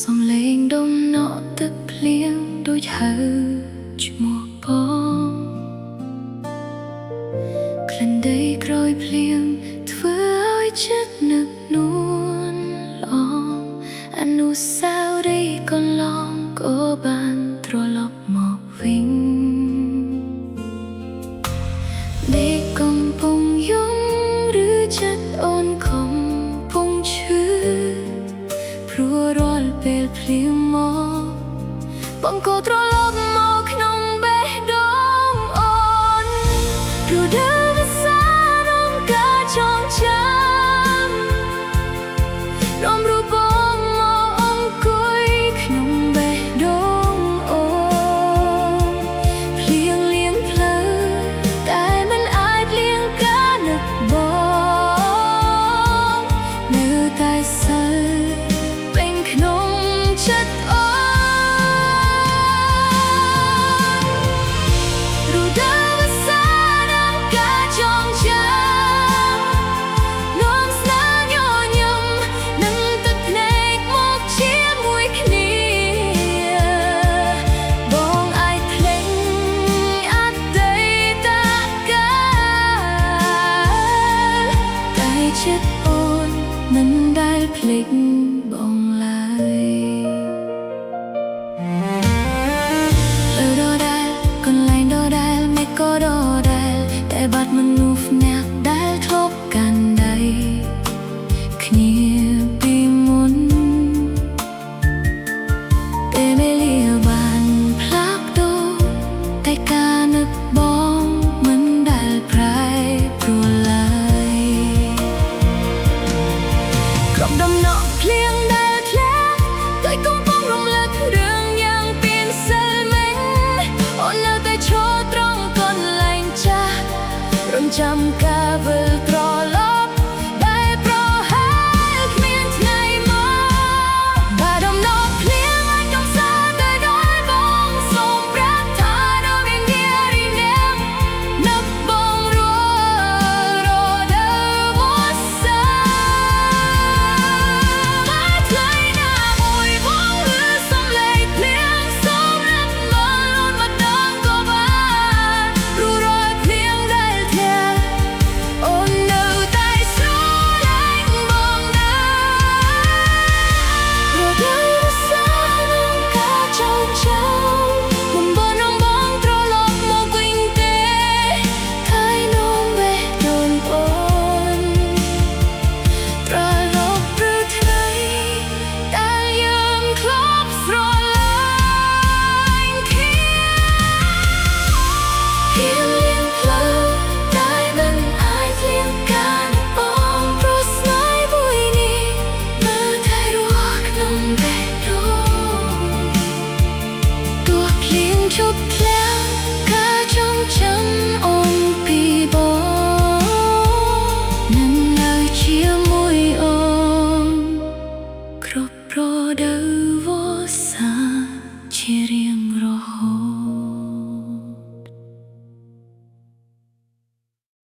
សំឡេងដុំណក់ទឹកភ្លៀងដូចហៅឈ្មោះបងក្លិនដីក្រោយភ្លៀងធ្វើឲ្យចិត្តនឹកនួនល្អអនុស្សាវរីយ៍កន្លងក៏បានត្រឡប់មកវិញដេកកំពុងយំឬចិត្តអូនកំពុងឈឺព្រោះរាល់ពេលភ្លៀងមកបងក៏ត្រឡប់មកក្នុងបេះដូងអូនព្រោះដើរភាសានំការចងចាំរំរូបបងមកអង្គុយក្នុងបេះដូងអូនភ្លៀងលៀងផ្លូវតែមិនអាចលៀងការនឹកបងនៅតែសើពេញក្នុងចិត្តអូនចិត្តអូនមិនដែលភ្លេចបងឡើយលើដដែលកន្លែងដដែលមិនក៏ដដែលតែបាត់មនុស្សម្នាក់ដែលធ្លាប់កាន់ដៃគ្នាពីមុនពេលវេលាបានផ្លាស់ប្ដូរតែការនឹកបងមិនដែលប្រែប្រួលឡើយក្រុមដំណក់ភ្លៀងដែលធ្លាក់ដោយកំពុងរំលឹករឿងយ៉ាងពីម្សិលមិញអូននៅតែឈរត្រង់កន្លែងចាស់រំចាំការវិលត្រឡប់ដែលប្រហែលគ្មានថ្ងៃមកបើដំណក់ភ្លៀងអាចកំសាន្តតែដោយបងសូមប្រាថ្នាដល់វិញ្ញាណរីណាំនឹកបងរួរដើមកសា ឈប់ធ្លាក់ការចងចាំអូនពីបងនឹងនៅជាមួយអូនគ្រប់រដូវ